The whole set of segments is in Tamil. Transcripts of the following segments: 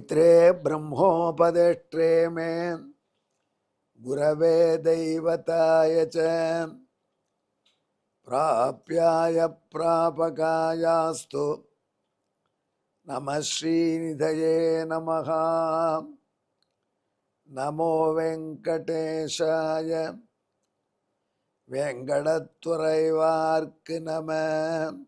पित्रे ब्रह्मोपदेष्ट्रे मे गुरवे दैवताय च प्राप्याय प्रापकायास्तु नमः श्रीनिधये नमः। नमो वेंकटेशाय वेंकटत्वरैवार्क नमः।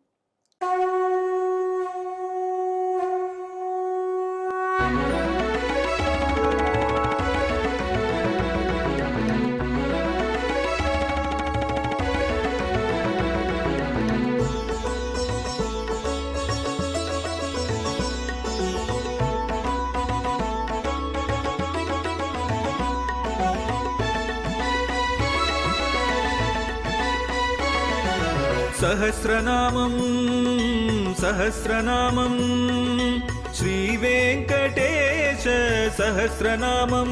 सहस्रनामं सहस्रनामं श्रीवेङ्कटेश सहस्रनामं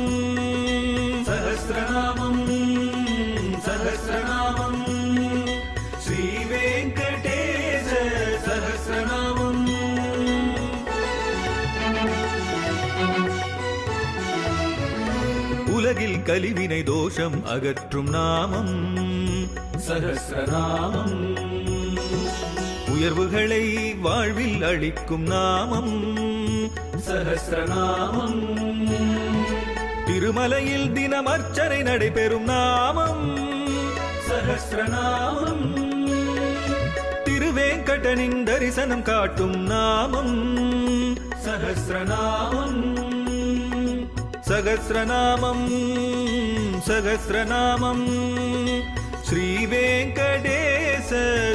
सहस्रनामं सहस्रनामं श्रीवेङ्कटेश सहस्रनामम्। உலகில் கலிவினை தோஷம் அகற்றும் நாமம் சஹஸ்ரநாமம். உயர்வுகளை வாழ்வில் அளிக்கும் நாமம் சஹஸ்ரநாமம். திருமலையில் தினம் அர்ச்சனை நடைபெறும் நாமம் சஹஸ்ரநாமம். திருவேங்கடனின் தரிசனம் காட்டும் நாமம் சஹஸ்ரநாமம். சகஸ்ரநாமம் சகஸ்ரநாமம் श्रीवेङ्कटेश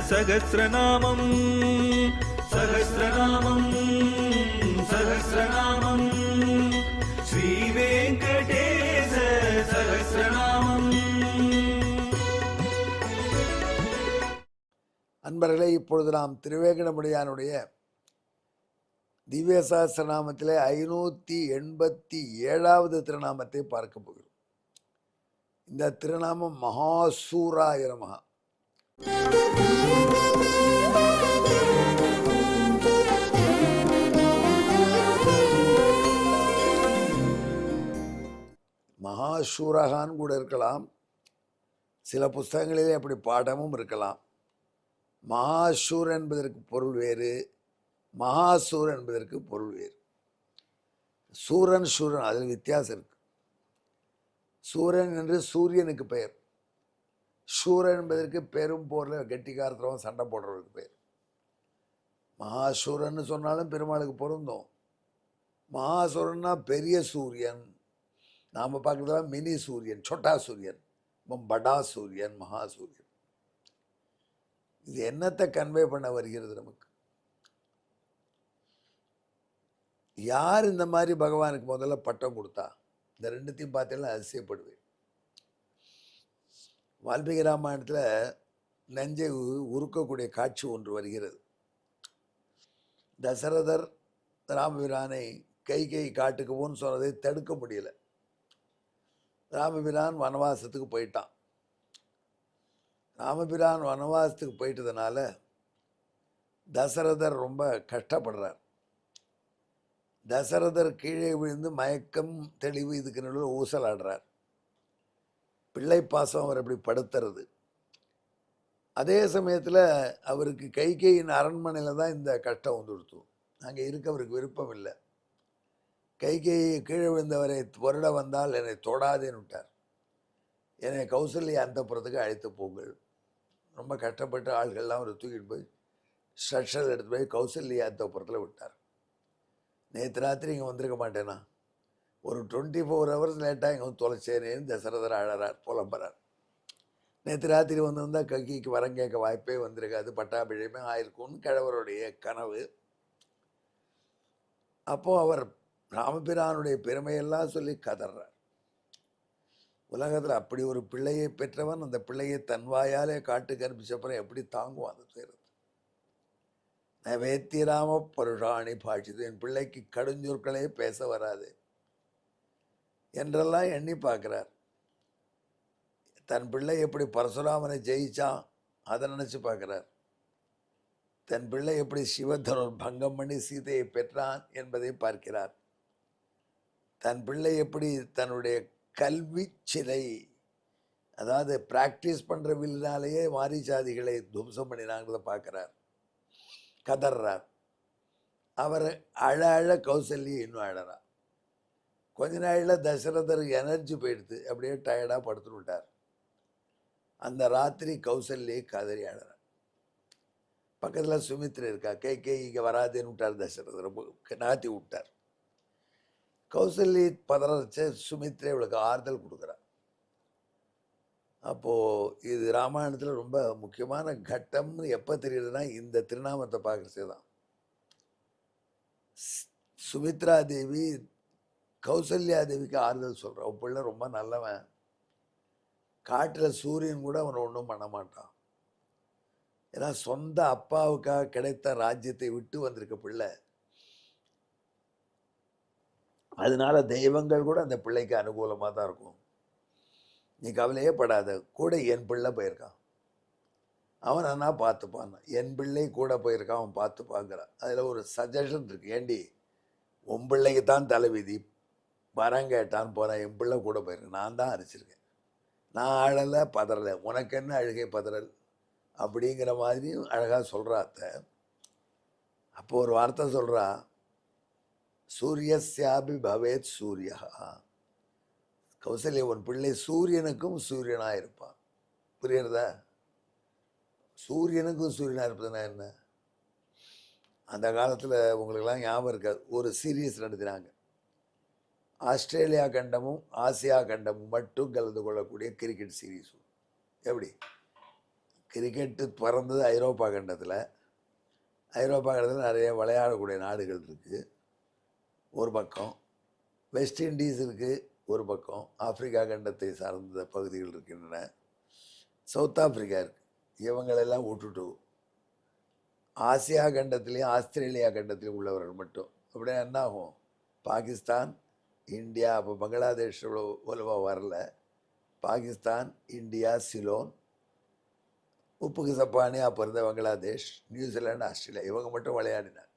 सहस्रनामं सहस्रनामं सहस्रनामं श्रीवेङ्कटेश सहस्रनामं। அன்பர்களே, இப்பொழுது நாம் திருவேங்கடமுடையானுடைய திவ்ய சஹஸ்ரநாமத்திலே 587வது திருநாமத்தை பார்க்க போகிறோம். இந்த திருநாமம் மகாசூராய நமஹ. மகாசூரகான்னு கூட இருக்கலாம், சில புஸ்தகங்களிலே அப்படி பாடமும் இருக்கலாம். மகாசூர் என்பதற்கு பொருள் வேறு, மகாசூர் என்பதற்கு பொருள் வேறு. சூரன் சூரன் அதில் வித்தியாசம் இருக்கு. சூரன் என்று சூரியனுக்கு பெயர். சூரன் என்பதற்கு பெரும் போரில் கெட்டிக்காரத்தவன் சண்டை போடுறவருக்கு பெயர். மகாசூரன் சொன்னாலும் பெருமாளுக்கு பொருந்தும். மகாசூரன்னா பெரிய சூரியன். நாம் பார்க்குறதுலாம் மினி சூரியன், சொட்டா சூரியன், படா சூரியன், மகாசூரியன். இது என்னத்தை கன்வே பண்ண வருகிறது நமக்கு? யார் இந்த மாதிரி பகவானுக்கு முதல்ல பட்டம் கொடுத்தா? இந்த ரெண்டுத்தையும் பார்த்தீங்கன்னா அதிசயப்படுவேன். வால்மீகி ராமாயணத்தில் நெஞ்சை உருக்கக்கூடிய காட்சி ஒன்று வருகிறது. தசரதர் ராமபிரானை கைகை காட்டுக்கு போன்னு சொன்னதை தடுக்க முடியல. ராமபிரான் வனவாசத்துக்கு போயிட்டான். ராமபிரான் வனவாசத்துக்கு போயிட்டதுனால தசரதர் ரொம்ப கஷ்டப்படுறார். தசரதர் கீழே விழுந்து மயக்கம் தெளிவு இதுக்கு நடுவில் ஊசலாடுறார். பிள்ளை பாசம் அவர் அப்படி படுத்துறது. அதே சமயத்தில் அவருக்கு கைகையின் அரண்மனையில் தான் இந்த கஷ்டம் வந்துடுத்து. அங்கே இருக்க அவருக்கு விருப்பம் இல்லை. கைகையை கீழே விழுந்தவரை வருட வந்தால் என்னை தொடாதேன்னு விட்டார். என்னை கௌசல்யா அந்தப்புறத்துக்கு அழைத்து போங்கள். ரொம்ப கஷ்டப்பட்டு ஆள்கள்லாம் அவர் தூக்கிட்டு போய் ஸ்ட்ரக்சர் எடுத்து போய் கௌசல்யா அந்தப்புறத்தில் விட்டார். நேற்று ராத்திரி இங்கே வந்திருக்க மாட்டேனா, ஒரு 24 ஹவர்ஸ் லேட்டாக இங்கே வந்து தொலைச்சேனேன்னு தசரதர் அழறார், புலம்புறார். நேற்று ராத்திரி வந்திருந்தால் கைகைக்கு வரம் கேட்க வாய்ப்பே வந்திருக்காது, பட்டாபிஷேகமே ஆயிருக்கும்னு கிழவருடைய கனவு. அப்போது அவர் ராமபிரானுடைய பெருமையெல்லாம் சொல்லி கதறார். உலகத்தில் அப்படி ஒரு பிள்ளையை பெற்றவன் அந்த பிள்ளையை தன் வாயாலே காட்டுக்கு அனுப்பிச்சப்பறம் எப்படி தாங்குவான்? அந்த செய்கிறது நவேத்திராம பருஷாணி பாஷிது, என் பிள்ளைக்கு கடுஞ்சொற்களே பேச வராது என்றெல்லாம் எண்ணி பார்க்குறார். தன் பிள்ளை எப்படி பரசுராமனை ஜெயிச்சான் அதை நினச்சி பார்க்குறார். தன் பிள்ளை எப்படி சிவதனுர் பங்கம் பண்ணி சீதையை பெற்றான் என்பதை பார்க்கிறார். தன் பிள்ளை எப்படி தன்னுடைய கல்வி சிலை, அதாவது பிராக்டிஸ் பண்ணுற வில்லினாலேயே மாரிச்சாதிகளை துவம்சம் பண்ணினாங்கிறத பார்க்குறார், கதறார். அவர் அழ அழ கௌசல்யா இன்னும் அழறா. கொஞ்ச நாளில் தசரதருக்கு எனர்ஜி போயிடுது, அப்படியே டயர்டாக படுத்துட்டு விட்டார். அந்த ராத்திரி கௌசல்யை கதறி அழறார். பக்கத்தில் சுமித்ரை இருக்கா. கை இங்கே வராதுன்னு விட்டார் தசரதர், ரொம்ப நாத்தி விட்டார். கௌசல்யை பதறச்ச சுமித்ரை இவளுக்கு ஆறுதல் கொடுக்குறார். அப்போது இது ராமாயணத்தில் ரொம்ப முக்கியமான கட்டம்னு எப்போ தெரியுதுன்னா இந்த திருநாமத்தை பார்க்குறதே தான். சுமித்ரா தேவி கௌசல்யா தேவிக்கு ஆறுதல் சொல்கிறான். உன் பிள்ளை ரொம்ப நல்லவன், காட்டில் சூரியன் கூட அவனை ஒன்றும் பண்ண மாட்டான். ஏன்னா சொந்த அப்பாவுக்காக கிடைத்த ராஜ்யத்தை விட்டு வந்திருக்க பிள்ளை, அதனால தெய்வங்கள் கூட அந்த பிள்ளைக்கு அனுகூலமாக தான் இருக்கும். நீ கவலையே படாத, கூட என் பிள்ளை போயிருக்கான், அவன் அண்ணா பார்த்துப்பான். என் பிள்ளை கூட போயிருக்கான், அவன் பார்த்துப்பாங்கிறான். அதில் ஒரு சஜஷன் இருக்கு. ஏண்டி உன் பிள்ளைக்கு தான் தலைவிதி, வரம் கேட்டான்னு போகிறேன், என் பிள்ளை கூட போயிருக்கேன், நான் தான் அரிச்சிருக்கேன், நான் அழலை பதறலை, உனக்கு என்ன அழுகை பதறல் அப்படிங்கிற மாதிரியும் அழகாக சொல்கிறாத்த. அப்போ ஒரு வார்த்தை சொல்கிறா, சூரியஸ்யாபி பவேத் சூரியா. கௌசல்யா, உன் பிள்ளை சூரியனுக்கும் சூரியனாக இருப்பான். புரியுறதா? சூரியனுக்கும் சூரியனாக இருப்பதுன்னா என்ன? அந்த காலத்தில் உங்களுக்கெல்லாம் ஞாபகம் இருக்காது, ஒரு சீரீஸ் நடத்தினாங்க. ஆஸ்திரேலியா கண்டமும் ஆசியா கண்டமும் மட்டும் கலந்து கொள்ளக்கூடிய கிரிக்கெட் சீரீஸ். எப்படி கிரிக்கெட்டு பிறந்தது ஐரோப்பா கண்டத்தில். ஐரோப்பா கண்டத்தில் நிறைய விளையாடக்கூடிய நாடுகள் இருக்குது ஒரு பக்கம், வெஸ்ட் இண்டீஸ் இருக்குது ஒரு பக்கம், ஆப்பிரிக்கா கண்டத்தை சார்ந்த பகுதிகள் இருக்கின்றன, சவுத் ஆப்பிரிக்கா இருக்குது. இவங்களெல்லாம் விட்டுட்டு ஆசியா கண்டத்துலேயும் ஆஸ்திரேலியா கண்டத்திலையும் உள்ளவர்கள் மட்டும். அப்படியே என்ன ஆகும்? பாகிஸ்தான், இந்தியா, அப்போ பங்களாதேஷ் உலவா வரல, பாகிஸ்தான், இந்தியா, சிலோன், உப்புக்கு சப்பானி, அப்போ இருந்த பங்களாதேஷ், நியூசிலாந்து, ஆஸ்திரேலியா, இவங்க மட்டும் விளையாடினார்.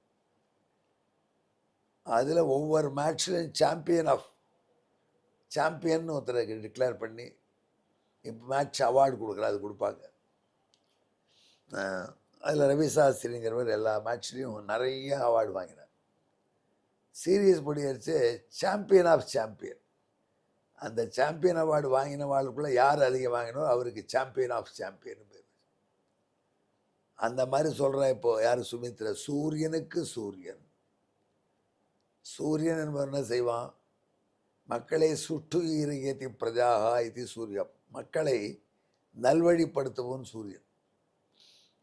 அதில் ஒவ்வொரு மேட்ச்லையும் சாம்பியன் ஒருத்தருக்கு டிக்ளேர் பண்ணி இப்போ மேட்ச் அவார்டு கொடுக்குற அது கொடுப்பாங்க. அதில் ரவி சாஸ்திரிங்கிறவர் எல்லா மேட்ச்லேயும் நிறைய அவார்டு வாங்கினார். சீரியஸ் படிச்சு சாம்பியன் ஆஃப் சாம்பியன், அந்த சாம்பியன் அவார்டு வாங்கின வாழ்க்குள்ளே யார் அதிகம் வாங்கினோ அவருக்கு சாம்பியன் ஆஃப் சாம்பியன் பேர். அந்த மாதிரி சொல்கிறேன். இப்போது யார்? சுமித்ரா. சூரியனுக்கு சூரியன். சூரியன் என்பவர் என்ன செய்வான்? மக்களை சுட்டு ஈரகேத்தி பிரஜாகா இது சூரியம், மக்களை நல்வழிப்படுத்துவோம் சூரியன்.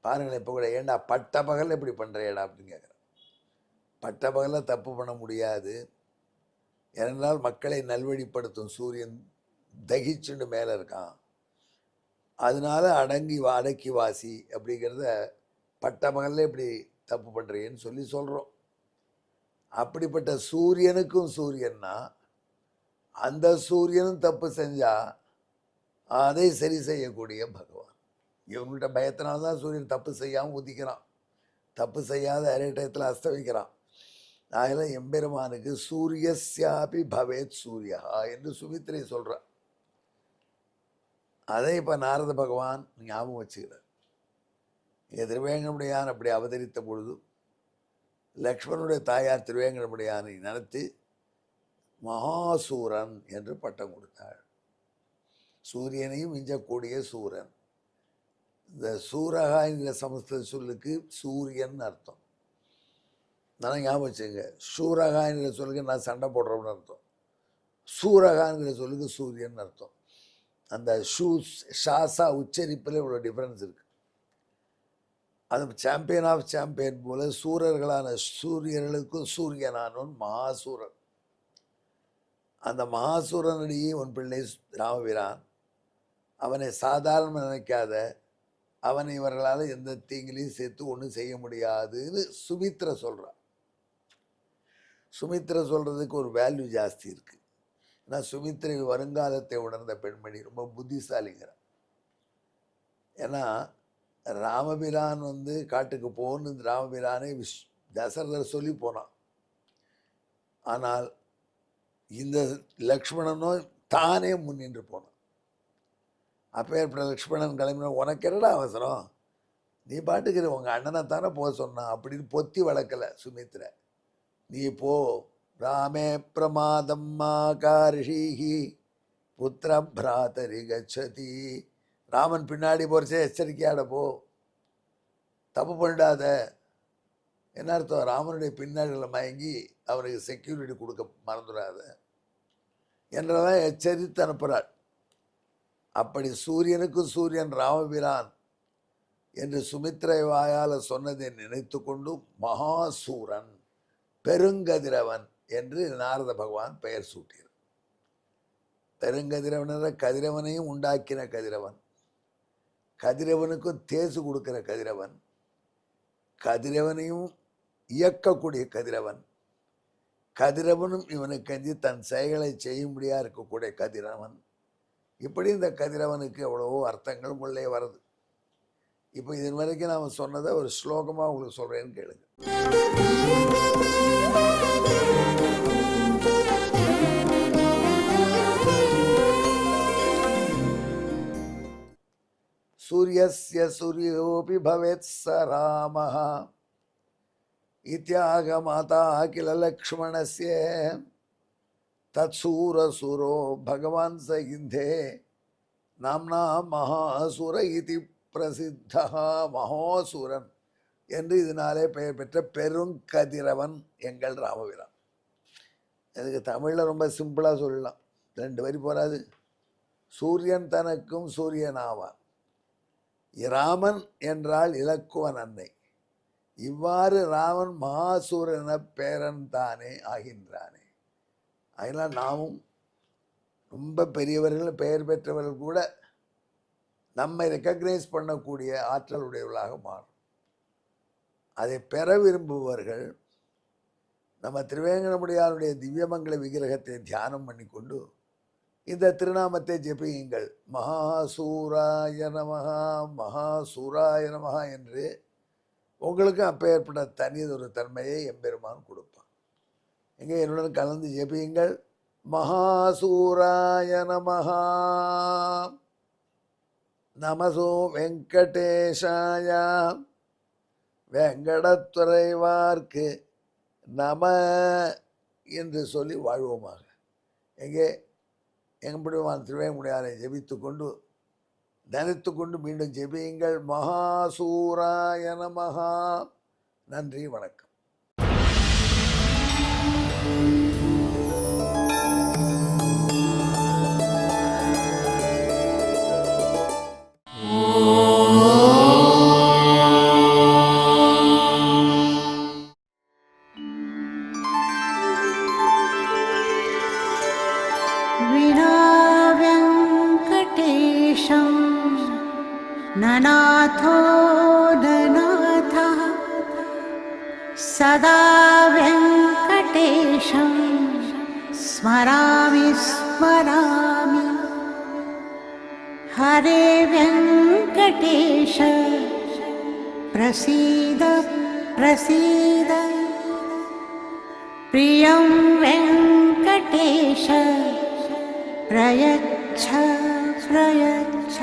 பாருங்களேன், இப்போ கூட ஏண்டா பட்ட பகலில் இப்படி பண்ணுறேடா அப்படின்னு கேட்குறேன். பட்ட பகலில் தப்பு பண்ண முடியாது, ஏனென்றால் மக்களை நல்வழிப்படுத்தும் சூரியன் தகிச்சுண்டு மேலே இருக்கான். அதனால அடக்கி வாசி அப்படிங்கிறத பட்ட பகலில் இப்படி தப்பு பண்ணுறீன்னு சொல்லி சொல்கிறோம். அப்படிப்பட்ட சூரியனுக்கும் சூரியன்னா, அந்த சூரியனும் தப்பு செஞ்சால் அதை சரி செய்யக்கூடிய பகவான். இவங்கள்ட்ட பயத்தினால்தான் சூரியன் தப்பு செய்யாமல் உதிக்கிறான், தப்பு செய்யாத அரே டயத்தில் அஸ்தவிக்கிறான். அதில் எம்பெருமானுக்கு சூரியஸ்யாபி பவேத் சூர்யா என்று சுமித்ரை சொல்கிறார். அதை இப்போ நாரத பகவான் ஞாபகம் வச்சுக்கிறார். இங்கே திருவேங்கடமுடையான் அப்படி அவதரித்த பொழுது லக்ஷ்மணனுடைய தாயார் திருவேங்கடமுடையானை நினைத்து மகாசூரன் என்று பட்டம் கொடுத்தாள். சூரியனையும் மிஞ்சக்கூடிய சூரன். இந்த சூரகா என்கிற சமஸ்கிருத சொல்லுக்கு சூரியன் அர்த்தம். நான் ஞாபகம் வச்சுங்க, சூரகா என்கிற சொல்லுக்கு நான் சண்டை போடுறோம்னு அர்த்தம், சூரகாங்கிற சொல்லுக்கு சூரியன் அர்த்தம். அந்த ஷாசா உச்சரிப்பில் இவ்வளோ டிஃப்ரென்ஸ் இருக்குது. அது சாம்பியன் ஆஃப் சாம்பியன் போல சூரர்களான சூரியர்களுக்கும் சூரியனானவன் மகாசூரன். அந்த மகாசூரனடியே உன் பிள்ளை ராமபிரான், அவனை சாதாரண நினைக்காத, அவனை இவர்களால் எந்த தீங்கிலையும் சேர்த்து ஒன்றும் செய்ய முடியாதுன்னு சுமித்ரை சொல்கிறான். சுமித்ரை சொல்கிறதுக்கு ஒரு வேல்யூ ஜாஸ்தி இருக்குது. ஏன்னா சுமித்ரை வருங்காலத்தை உணர்ந்த பெண்மணி, ரொம்ப புத்திசாலிங்கிறான். ஏன்னா ராமபிரான் காட்டுக்கு போகணுன்னு ராமபிரானை தசரதர் சொல்லி போனான். ஆனால் இந்த லக்ஷ்மணனும் தானே முன்னின்று போனான். அப்பேற்பட்ட லக்ஷ்மணன் கிளம்பின, உனக்கு என்னடா அவசரம், நீ பாட்டுக்கிற, உங்கள் அண்ணனை தானே போக சொன்னான் அப்படின்னு பொத்தி வளர்க்கலை சுமித்ரை. நீ போ, ராமே பிரமாதம் மாகாரிஷீஹி புத்திர பிராத்தரி கச்சதி. ராமன் பின்னாடி போகிறச்சே எச்சரிக்கையாட போ, தப்பு பண்ணிடாத. என்ன அர்த்தம், ராமனுடைய பின்னாடியில் மயங்கி அவனுக்கு செக்யூரிட்டி கொடுக்க மறந்துடாத என்றதான் எச்சரித்து அனுப்புகிறாள். அப்படி சூரியனுக்கு சூரியன் ராமபிரான் என்று சுமித்ரை வாயால் சொன்னதை நினைத்து கொண்டு மகாசூரன், பெருங்கதிரவன் என்று நாரத பகவான் பெயர் சூட்டினார். பெருங்கதிரவன் என்ற கதிரவனையும் உண்டாக்கின கதிரவன், கதிரவனுக்கும் தேசு கொடுக்கிற கதிரவன், கதிரவனையும் இயக்கக்கூடிய கதிரவன், கதிரவனும் இவனுக்கு கஞ்சி தன் செயல்களை செய்யும்படியா இருக்கக்கூடிய கதிரவன். இப்படி இந்த கதிரவனுக்கு எவ்வளவோ அர்த்தங்கள் உள்ளே வருது. இப்போ இதன் வரைக்கும் நாம் சொன்னதை ஒரு ஸ்லோகமாக உங்களுக்கு சொல்கிறேன்னு கேளுங்க. சூரியஸ்ய சூரியோபி பவேத் ச ராமः இத்யாகமாதா கில லக்ஷ்மணஸ்ய தத்சூரசூரோ பகவான் ச இந்தே நாம்னா மகாசுர இதி பிரசித்தா. மகாசூரன் என்று இதனாலே பெயர் பெற்ற பெருங்கதிரவன் எங்கள் ராமபிரான். இதுக்கு தமிழில் ரொம்ப சிம்பிளாக சொல்லலாம், 2 வரி போராது. சூரியன் தனக்கும் சூரியன் ஆவான், ராமன் என்றால் இலக்குவன் அன்னை. இவ்வாறு ராமன் மகாசூரன பேரன் தானே ஆகின்றானே. அதனால் நாமும் ரொம்ப பெரியவர்கள், பெயர் பெற்றவர்கள் கூட நம்மை ரெக்கக்னைஸ் பண்ணக்கூடிய ஆற்றலுடையவர்களாக மாறும். அதை பெற விரும்புபவர்கள் நம்ம திருவேங்கடமுடியாருடைய திவ்யமங்கல விக்கிரகத்தை தியானம் பண்ணி கொண்டு இந்த திருநாமத்தை ஜெபியுங்கள். மகாசூராய நமஹா, மகாசூராய நமஹா என்று உங்களுக்கு அப்பேற்பட்ட தனியதொரு தன்மையை எம்பெருமான் கொடுப்பான். எங்கே என்னுடன் கலந்து ஜெபியுங்கள். மகாசூராய நமஹா. நமசோ வெங்கடேஷாய, வெங்கடத்துறைவார்க்கு நம என்று சொல்லி வாழ்வோமாக. எங்கே எம்பெருமான் திருவேங்கடமுடியாரை ஜெபித்து கொண்டு நினைத்து கொண்டு மீண்டும் ஜெபியுங்கள். மகாசூராய நமஹா. நன்றி, வணக்கம். ननाथो ननाथः सदा वेङ्कटेशं स्मरामि स्मरामि. हरे वेङ्कटेश प्रसीद प्रसीद. प्रियं वेङ्कटेश प्रयच्छ प्रयच्छ.